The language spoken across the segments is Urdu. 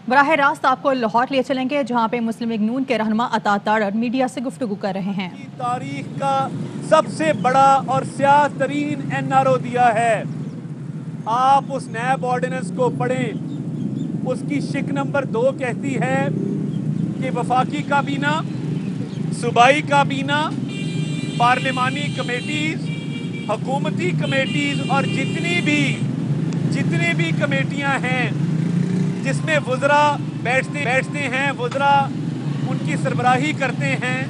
براہ راست آپ کو لاہور لے چلیں گے جہاں پہ مسلم لیگ نون کے رہنما عطا تارڑ میڈیا سے گفتگو کر رہے ہیں۔ تاریخ کا سب سے بڑا اور سیاہ ترین NRO دیا ہے۔ آپ اس نیب آرڈیننس کو پڑھیں۔ اس کی شک نمبر 2 کہتی ہے کہ وفاقی کابینہ، صوبائی کابینہ، پارلیمانی کمیٹیز، حکومتی کمیٹیز اور جتنی بھی کمیٹیاں ہیں جس میں وزراء بیٹھتے ہیں، وزراء ان کی سربراہی کرتے ہیں،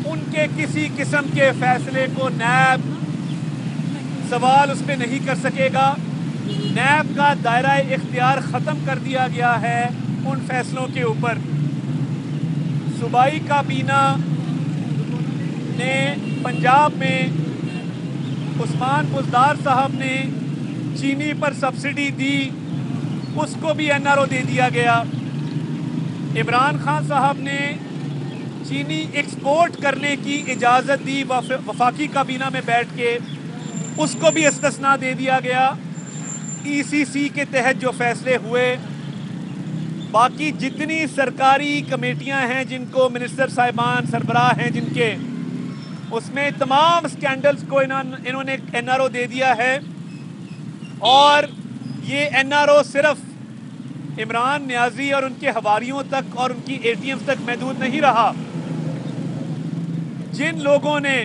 ان کے کسی قسم کے فیصلے کو نیب سوال اس پہ نہیں کر سکے گا۔ نیب کا دائرہ اختیار ختم کر دیا گیا ہے ان فیصلوں کے اوپر۔ صوبائی کابینہ نے پنجاب میں عثمان بزدار صاحب نے چینی پر سبسڈی دی، اس کو بھی NRO دے دیا گیا۔ عمران خان صاحب نے چینی ایکسپورٹ کرنے کی اجازت دی وفاقی کابینہ میں بیٹھ کے، اس کو بھی استثناء دے دیا گیا۔ ECC کے تحت جو فیصلے ہوئے، باقی جتنی سرکاری کمیٹیاں ہیں جن کو منسٹر صاحبان سربراہ ہیں جن کے، اس میں تمام سکینڈلز کو انہوں نے NRO دے دیا ہے۔ اور یہ NRO صرف عمران نیازی اور ان کے حواریوں تک اور ان کی ATMs تک محدود نہیں رہا۔ جن لوگوں نے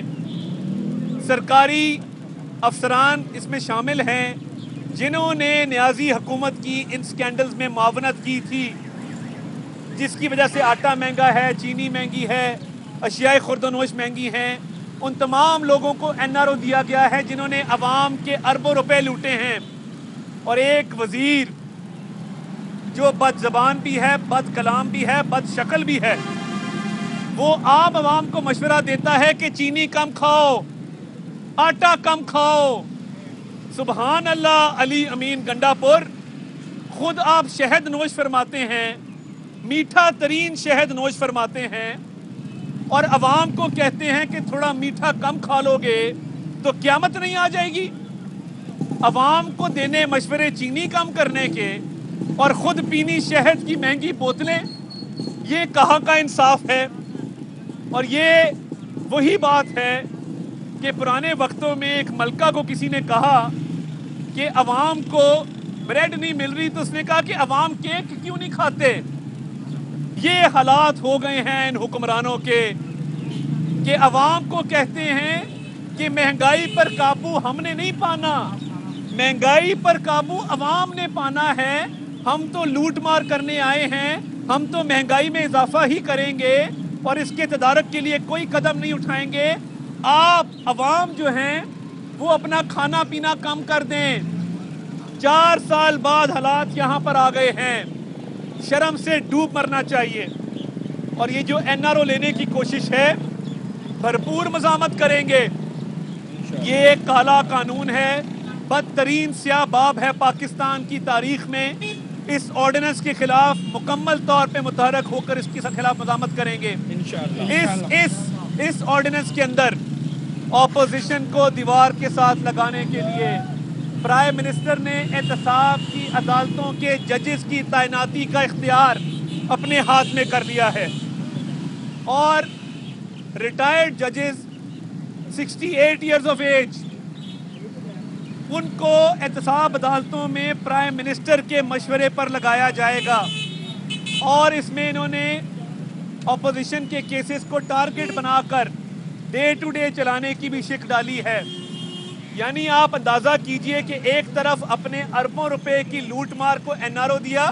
سرکاری افسران اس میں شامل ہیں، جنہوں نے نیازی حکومت کی ان سکینڈلز میں معاونت کی تھی، جس کی وجہ سے آٹا مہنگا ہے، چینی مہنگی ہے، اشیاء خرد و نوش مہنگی ہیں، ان تمام لوگوں کو NRO دیا گیا ہے جنہوں نے عوام کے اربوں روپے لوٹے ہیں۔ اور ایک وزیر جو بد زبان بھی ہے، بد کلام بھی ہے، بد شکل بھی ہے، وہ عام عوام کو مشورہ دیتا ہے کہ چینی کم کھاؤ، آٹا کم کھاؤ۔ سبحان اللہ، علی امین گنڈا پور، خود آپ شہد نوش فرماتے ہیں، میٹھا ترین شہد نوش فرماتے ہیں، اور عوام کو کہتے ہیں کہ تھوڑا میٹھا کم کھا لو گے تو قیامت نہیں آ جائے گی۔ عوام کو دینے مشورے چینی کم کرنے کے اور خود پینی شہد کی مہنگی بوتلیں، یہ کہاں کا انصاف ہے؟ اور یہ وہی بات ہے کہ پرانے وقتوں میں ایک ملکہ کو کسی نے کہا کہ عوام کو بریڈ نہیں مل رہی، تو اس نے کہا کہ عوام کیک کیوں نہیں کھاتے؟ یہ حالات ہو گئے ہیں ان حکمرانوں کے کہ عوام کو کہتے ہیں کہ مہنگائی پر قابو ہم نے نہیں پانا، مہنگائی پر قابو عوام نے پانا ہے، ہم تو لوٹ مار کرنے آئے ہیں، ہم تو مہنگائی میں اضافہ ہی کریں گے اور اس کے تدارک کے لیے کوئی قدم نہیں اٹھائیں گے۔ آپ عوام جو ہیں وہ اپنا کھانا پینا کم کر دیں۔ 4 سال بعد حالات یہاں پر آ گئے ہیں، شرم سے ڈوب مرنا چاہیے۔ اور یہ جو NRO لینے کی کوشش ہے، بھرپور مزاحمت کریں گے۔ یہ ایک کالا قانون ہے، بدترین سیاہ باب ہے پاکستان کی تاریخ میں۔ اس آرڈیننس کے خلاف مکمل طور پہ متحرک ہو کر اس کے خلاف مزاحمت کریں گے۔ اس آرڈیننس کے اندر اپوزیشن کو دیوار کے ساتھ لگانے کے لیے پرائم منسٹر نے احتساب کی عدالتوں کے ججز کی تعیناتی کا اختیار اپنے ہاتھ میں کر لیا ہے، اور ریٹائرڈ ججز 68 ایئرز آف ایج، ان کو احتساب عدالتوں میں پرائم منسٹر کے مشورے پر لگایا جائے گا۔ اور اس میں انہوں نے اپوزیشن کے کیسز کو ٹارگٹ بنا کر ڈے ٹو ڈے چلانے کی بھی شک ڈالی ہے۔ یعنی آپ اندازہ کیجئے کہ ایک طرف اپنے اربوں روپے کی لوٹ مار کو NRO دیا،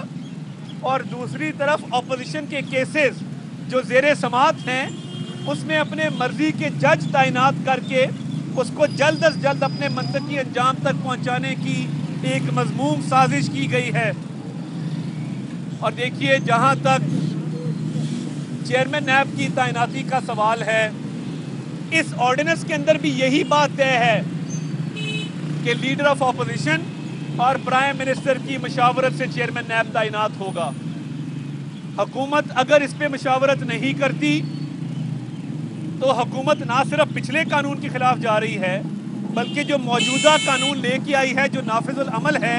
اور دوسری طرف اپوزیشن کے کیسز جو زیر سماعت ہیں اس میں اپنے مرضی کے جج تعینات کر کے اس کو جلد از جلد اپنے منطقی انجام تک پہنچانے کی ایک مذموم سازش کی گئی ہے۔ اور دیکھیے، جہاں تک چیئرمین نیب کی تعیناتی کا سوال ہے، اس آرڈیننس کے اندر بھی یہی بات طے ہے کہ لیڈر آف اپوزیشن اور پرائم منسٹر کی مشاورت سے چیئرمین نیب تعینات ہوگا۔ حکومت اگر اس پہ مشاورت نہیں کرتی تو حکومت نہ صرف پچھلے قانون کے خلاف جا رہی ہے، بلکہ جو موجودہ قانون لے کے آئی ہے، جو نافذ العمل ہے،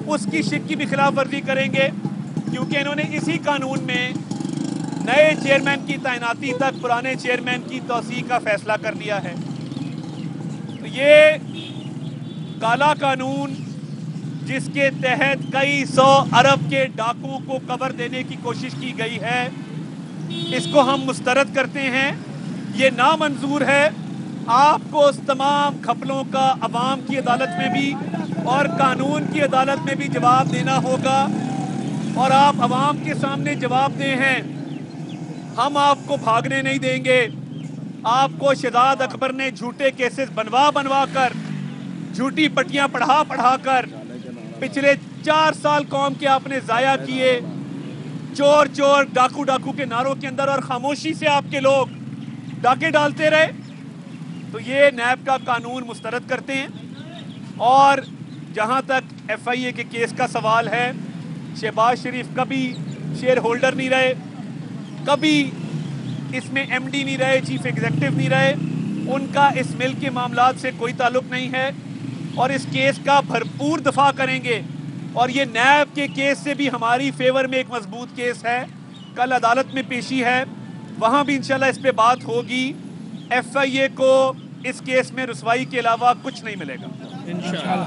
اس کی شک کی بھی خلاف ورزی کریں گے۔ کیونکہ انہوں نے اسی قانون میں نئے چیئرمین کی تعیناتی تک پرانے چیئرمین کی توسیع کا فیصلہ کر لیا ہے. تو یہ کالا قانون جس کے تحت کئی 100 ارب کے ڈاکوں کو کور دینے کی کوشش کی گئی ہے، اس کو ہم مسترد کرتے ہیں. یہ نامنظور ہے. آپ کو اس تمام گھپلوں کا عوام کی عدالت میں بھی اور قانون کی عدالت میں بھی جواب دینا ہوگا، اور آپ عوام کے سامنے جواب دیں ہیں. ہم آپ کو بھاگنے نہیں دیں گے. آپ کو شہزاد اکبر نے جھوٹے کیسز بنوا کر، جھوٹی پٹیاں پڑھا کر پچھلے 4 سال قوم کے آپ نے ضائع کیے، چور ڈاکو کے نعروں کے اندر، اور خاموشی سے آپ کے لوگ ڈاکے ڈالتے رہے. تو یہ نیب کا قانون مسترد کرتے ہیں. اور جہاں تک ایف آئی اے کے کیس کا سوال ہے، شہباز شریف کبھی شیئر ہولڈر نہیں رہے، کبھی اس میں ایم ڈی نہیں رہے، چیف ایگزیکٹو نہیں رہے. ان کا اس ملک کے معاملات سے کوئی تعلق نہیں ہے، اور اس کیس کا بھرپور دفاع کریں گے. اور یہ نیب کے کیس سے بھی ہماری فیور میں ایک مضبوط کیس ہے. کل عدالت میں پیشی ہے، وہاں بھی انشاءاللہ اس پہ بات ہوگی. ایف آئی اے کو اس کیس میں رسوائی کے علاوہ کچھ نہیں ملے گا انشاءاللہ.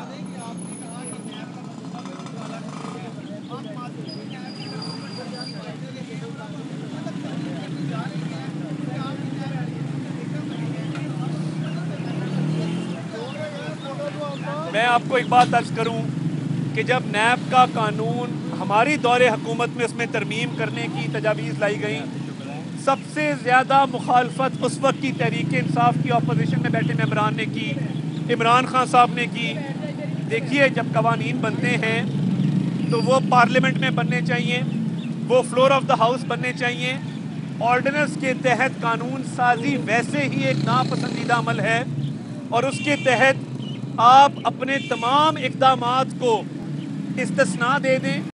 میں آپ کو ایک بات عرض کروں کہ جب نیب کا قانون ہماری دور حکومت میں اس میں ترمیم کرنے کی تجاویز لائی گئیں، سب سے زیادہ مخالفت اس وقت کی تحریک انصاف کی اپوزیشن میں بیٹھے ممبران نے کی، عمران خان صاحب نے کی. دیکھیے، جب قوانین بنتے ہیں تو وہ پارلیمنٹ میں بننے چاہیے، وہ فلور آف دا ہاؤس بننے چاہیے. آرڈیننس کے تحت قانون سازی ویسے ہی ایک ناپسندیدہ عمل ہے، اور اس کے تحت آپ اپنے تمام اقدامات کو استثناء دے دیں.